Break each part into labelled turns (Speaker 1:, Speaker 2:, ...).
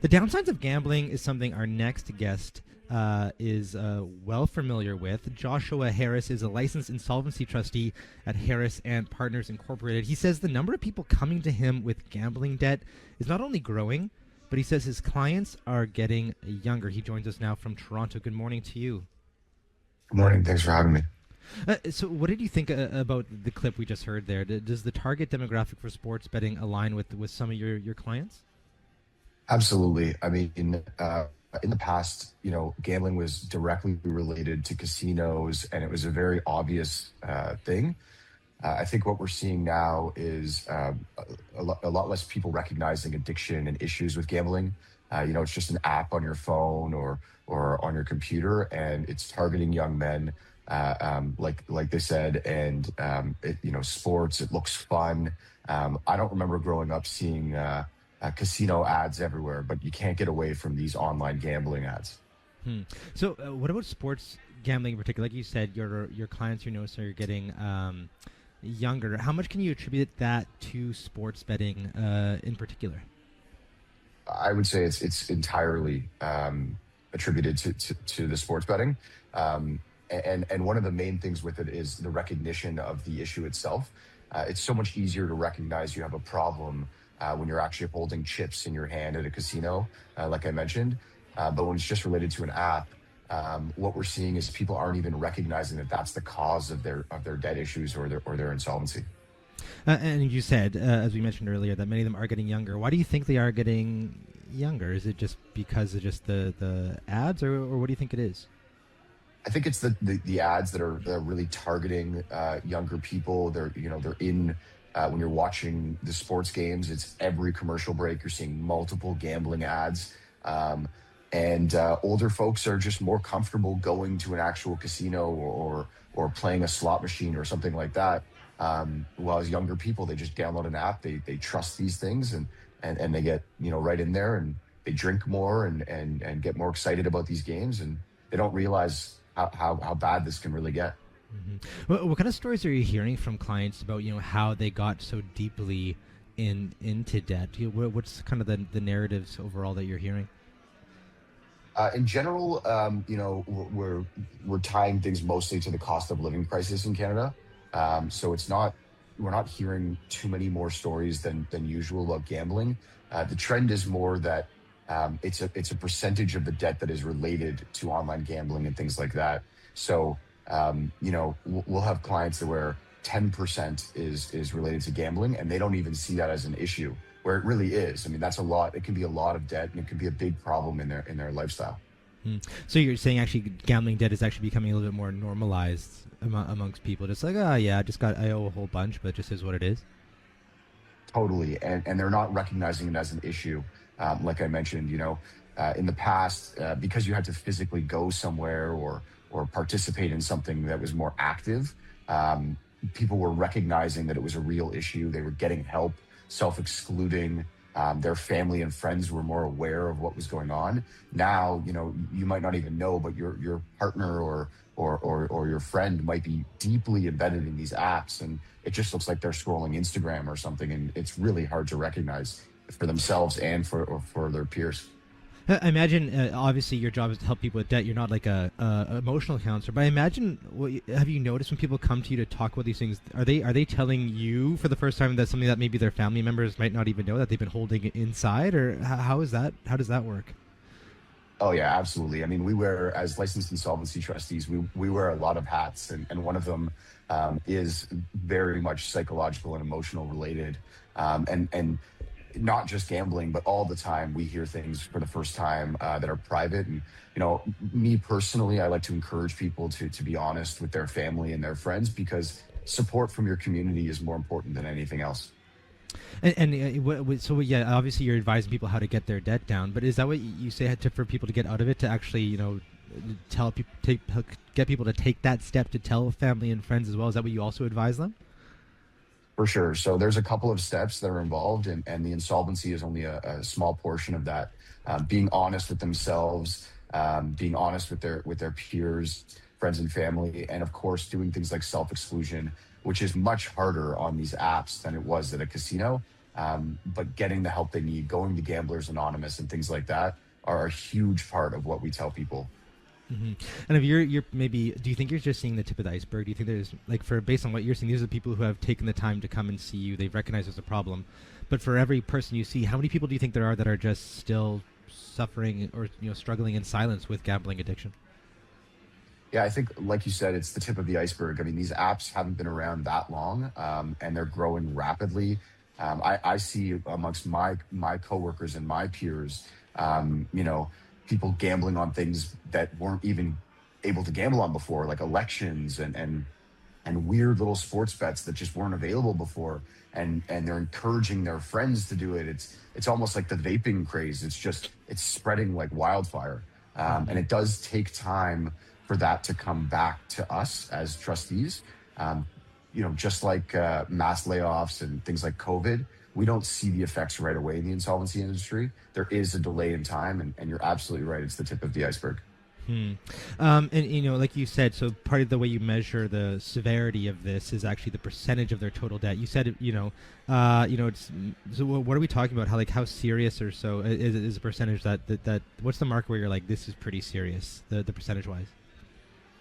Speaker 1: The downsides of gambling is something our next guest is well familiar with. Joshua Harris is a licensed insolvency trustee at Harris and Partners Incorporated. He says the number of people coming to him with gambling debt is not only growing, but he says his clients are getting younger. He joins us now from Toronto. Good morning to you.
Speaker 2: Good morning. Thanks for having me.
Speaker 1: So what did you think about the clip we just heard there? Does the target demographic for sports betting align with some of your clients?
Speaker 2: Absolutely. I mean, in the past, gambling was directly related to casinos, and it was a very obvious thing. I think what we're seeing now is a lot less people recognizing addiction and issues with gambling. It's just an app on your phone or on your computer, and it's targeting young men, like they said. And sports. It looks fun. I don't remember growing up seeing casino ads everywhere, but you can't get away from these online gambling ads.
Speaker 1: So, what about sports gambling in particular? Like you said, your clients are getting younger. How much can you attribute that to sports betting in particular?
Speaker 2: I would say it's entirely attributed to the sports betting, and one of the main things with it is the recognition of the issue itself. It's so much easier to recognize you have a problem when you're actually holding chips in your hand at a casino, like I mentioned. But when it's just related to an app, what we're seeing is people aren't even recognizing that that's the cause of their debt issues or their insolvency.
Speaker 1: And you said, as we mentioned earlier, that many of them are getting younger. Why do you think they are getting younger? Is it just because of just the ads, or what do you think it is?
Speaker 2: I think it's the ads that are really targeting younger people. They're in when you're watching the sports games. It's every commercial break you're seeing multiple gambling ads, and older folks are just more comfortable going to an actual casino or playing a slot machine or something like that. While as younger people, they just download an app. They trust these things and they get right in there, and they drink more and get more excited about these games, and they don't realize how bad this can really get.
Speaker 1: What kind of stories are you hearing from clients about how they got so deeply into debt? What's kind of the narratives overall that you're hearing?
Speaker 2: In general, we're tying things mostly to the cost of living crisis in Canada. So we're not hearing too many more stories than usual about gambling. The trend is more that it's a percentage of the debt that is related to online gambling and things like that. So we'll have clients that where 10% is related to gambling, and they don't even see that as an issue, where it really is. I mean, that's a lot. It can be a lot of debt, and it can be a big problem in their lifestyle.
Speaker 1: So you're saying actually gambling debt is actually becoming a little bit more normalized amongst people. Just like, yeah, I owe a whole bunch, but it just is what it is.
Speaker 2: Totally, and they're not recognizing it as an issue. Like I mentioned, in the past, because you had to physically go somewhere or participate in something that was more active, people were recognizing that it was a real issue. They were getting help, self-excluding. Their family and friends were more aware of what was going on. Now, you might not even know, but your partner or your friend might be deeply embedded in these apps, and it just looks like they're scrolling Instagram or something, and it's really hard to recognize for themselves and for their peers.
Speaker 1: I imagine, obviously, your job is to help people with debt. You're not like a emotional counselor, but I imagine, have you noticed when people come to you to talk about these things, are they telling you for the first time that something that maybe their family members might not even know that they've been holding it inside, or how is that? How does that work?
Speaker 2: Oh yeah, absolutely. I mean, we wear, as licensed insolvency trustees, we wear a lot of hats, and one of them is very much psychological and emotional related, and not just gambling, but all the time we hear things for the first time that are private. And me personally, I like to encourage people to be honest with their family and their friends, because support from your community is more important than anything else.
Speaker 1: So yeah, obviously you're advising people how to get their debt down, but is that what you say for people to get out of it, to actually tell people, get people to take that step to tell family and friends as well? Is that what you also advise them?
Speaker 2: For sure. So there's a couple of steps that are involved, and the insolvency is only a small portion of that. Being honest with themselves, being honest with their peers, friends and family, and of course doing things like self-exclusion, which is much harder on these apps than it was at a casino. But getting the help they need, going to Gamblers Anonymous and things like that are a huge part of what we tell people.
Speaker 1: Hmm. And if you're maybe, do you think you're just seeing the tip of the iceberg? Do you think there's like, for based on what you're seeing, these are the people who have taken the time to come and see you. They've recognized there's a problem, but for every person you see, how many people do you think there are that are just still suffering or struggling in silence with gambling addiction?
Speaker 2: Yeah, I think, like you said, it's the tip of the iceberg. I mean, these apps haven't been around that long, and they're growing rapidly. I see amongst my coworkers and my peers, people gambling on things that weren't even able to gamble on before, like elections and weird little sports bets that just weren't available before. And they're encouraging their friends to do it. It's almost like the vaping craze. It's spreading like wildfire. And it does take time for that to come back to us as trustees. Um, just like mass layoffs and things like COVID, we don't see the effects right away in the insolvency industry. There is a delay in time, and you're absolutely right. It's the tip of the iceberg.
Speaker 1: Hmm. And like you said, so part of the way you measure the severity of this is actually the percentage of their total debt. You said, it's so. What are we talking about? How serious or so is a percentage that what's the mark where you're like, this is pretty serious, the percentage wise?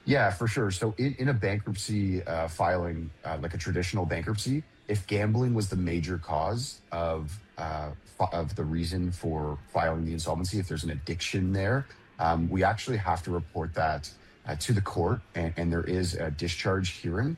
Speaker 2: Yeah, for sure. So in a bankruptcy filing, like a traditional bankruptcy, if gambling was the major cause of the reason for filing the insolvency, if there's an addiction there, we actually have to report that to the court, and there is a discharge hearing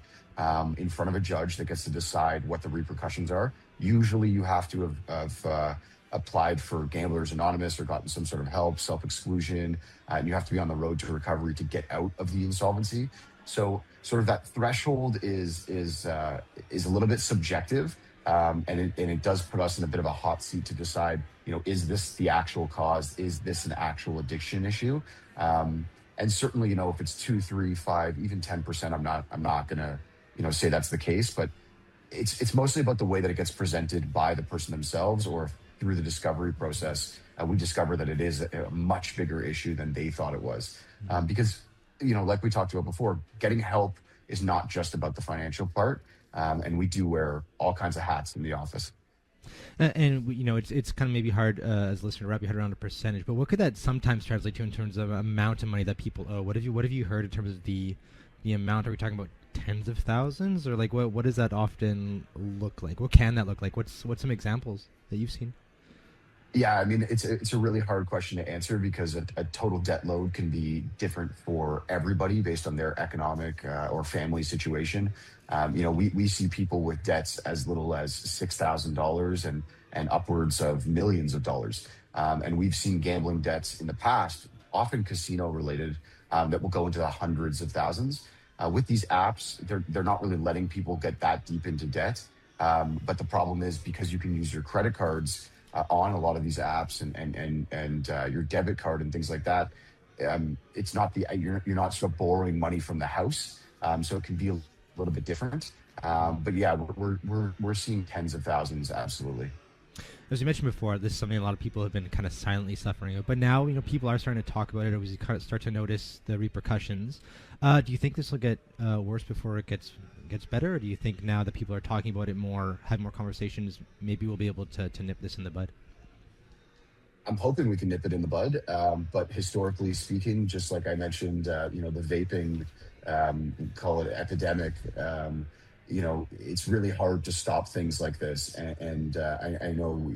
Speaker 2: in front of a judge that gets to decide what the repercussions are. Usually, you have to have applied for Gamblers Anonymous or gotten some sort of help, self-exclusion, and you have to be on the road to recovery to get out of the insolvency. So, sort of that threshold is a little bit subjective, and it does put us in a bit of a hot seat to decide, is this the actual cause? Is this an actual addiction issue? And certainly, if it's 2, 3, 5, even 10%, I'm not gonna, say that's the case, but it's mostly about the way that it gets presented by the person themselves, or through the discovery process, we discover that it is a much bigger issue than they thought it was. Because, like we talked about before, getting help is not just about the financial part. And we do wear all kinds of hats in the office.
Speaker 1: And it's kind of maybe hard as a listener to wrap your head around a percentage, but what could that sometimes translate to in terms of amount of money that people owe? What have you heard in terms of the amount? Are we talking about tens of thousands, or like what does that often look like? What can that look like? What's some examples that you've seen?
Speaker 2: Yeah, I mean, it's a really hard question to answer because a total debt load can be different for everybody based on their economic or family situation. We see people with debts as little as $6,000 and upwards of millions of dollars. And we've seen gambling debts in the past, often casino related, that will go into the hundreds of thousands. With these apps, they're not really letting people get that deep into debt. But the problem is, because you can use your credit cards on a lot of these apps and your debit card and things like that, it's not you're not sort of borrowing money from the house, so it can be a little bit different. But yeah, we're seeing tens of thousands, absolutely.
Speaker 1: As you mentioned before, this is something a lot of people have been kind of silently suffering. But now, people are starting to talk about it, or we start to notice the repercussions. Do you think this will get worse before it gets better, or do you think now that people are talking about it more, have more conversations, maybe we'll be able to nip this in the bud?
Speaker 2: I'm hoping we can nip it in the bud. But historically speaking, just like I mentioned, the vaping, call it epidemic. It's really hard to stop things like this. And I know,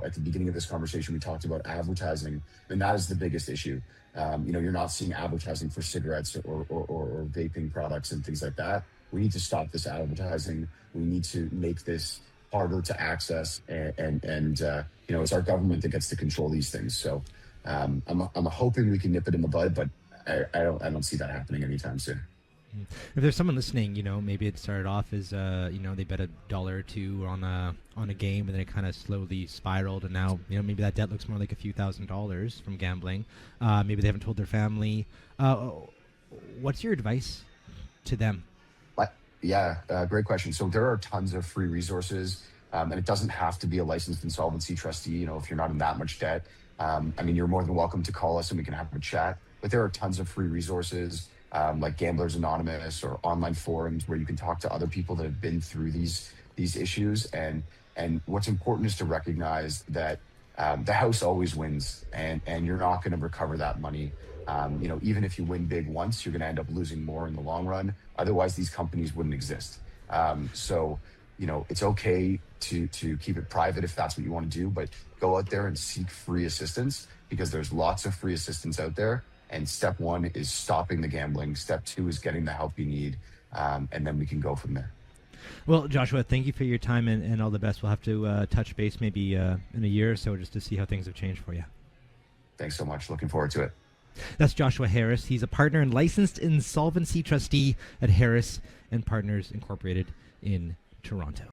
Speaker 2: at the beginning of this conversation, we talked about advertising, and that is the biggest issue. You're not seeing advertising for cigarettes or vaping products and things like that. We need to stop this advertising. We need to make this harder to access, and it's our government that gets to control these things. So I'm hoping we can nip it in the bud, but I don't see that happening anytime soon.
Speaker 1: If there's someone listening, maybe it started off as they bet $1 or $2 on a game, and then it kind of slowly spiraled, and now maybe that debt looks more like a few $1,000s from gambling. Maybe they haven't told their family. What's your advice to them?
Speaker 2: Yeah, great question. So there are tons of free resources, and it doesn't have to be a licensed insolvency trustee. If you're not in that much debt, you're more than welcome to call us and we can have a chat. But there are tons of free resources, like Gamblers Anonymous or online forums where you can talk to other people that have been through these issues. And And what's important is to recognize that the house always wins, and you're not going to recover that money. Even if you win big once, you're going to end up losing more in the long run. Otherwise, these companies wouldn't exist. It's okay to keep it private if that's what you want to do, but go out there and seek free assistance, because there's lots of free assistance out there. And step one is stopping the gambling. Step two is getting the help you need, and then we can go from there.
Speaker 1: Well, Joshua, thank you for your time and all the best. We'll have to touch base maybe in a year or so just to see how things have changed for you.
Speaker 2: Thanks so much. Looking forward to it.
Speaker 1: That's Joshua Harris. He's a partner and licensed insolvency trustee at Harris and Partners Incorporated in Toronto.